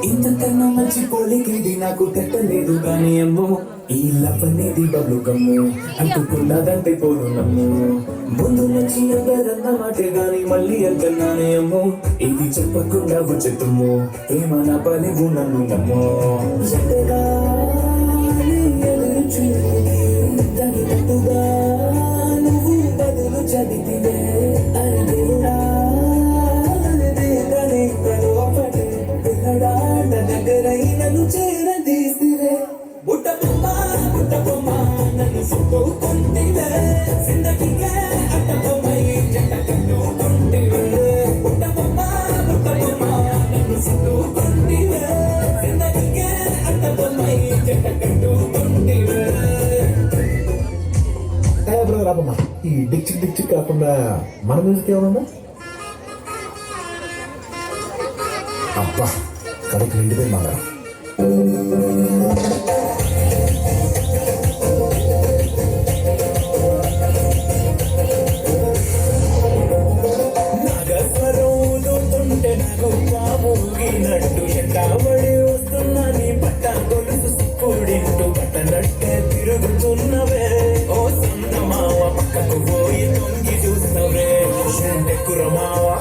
ఇంతకన్నా మంచి పోలికేది నాకు తట్టలేదు గాని అమ్మో ఈ లవ్వనేది బబ్లు గమ్ము అంటుకున్నదంటే పోను నమ్ము ముందు నుంచి అందరన్న మాటే గాని మళ్ళీ అంటున్నానే అమ్మో ఇది చెప్పకుండా వచ్చేతుమ్ము ప్రేమ నా పలివు నన్ను నమ్మో దాని తట్టుగా నువ్వు బదులు చదివితే అడిగేరా నన్ను చేరదీసివే బుట్ట బొమ్మ నన్ను చుట్టుకుంటివే జిందగీకే అట్ట బొమ్మై జంట కట్టుకుంటివే బుట్ట బొమ్మ నన్ను చుట్టుకుంటివే జిందగీకే అట్ట బొమ్మై జంట కట్టుకుంటివే. రాబమ్మా ఈ డిక్చి కాకుండా మన మ్యూజిక్ ఏమన్నా అబ్బా కడుపు నిండిపోయి మారా నాగస్వరంటే నాకు పాముగినట్టు ఎంటాబడి వస్తున్నా నీ పట్ట గొలుసు సిక్కుడింటూ పట్టనట్టే తిరుగుతున్నవే ఓ సందమావ పక్కకు పోయి తొంగి చూస్తవే కురమావా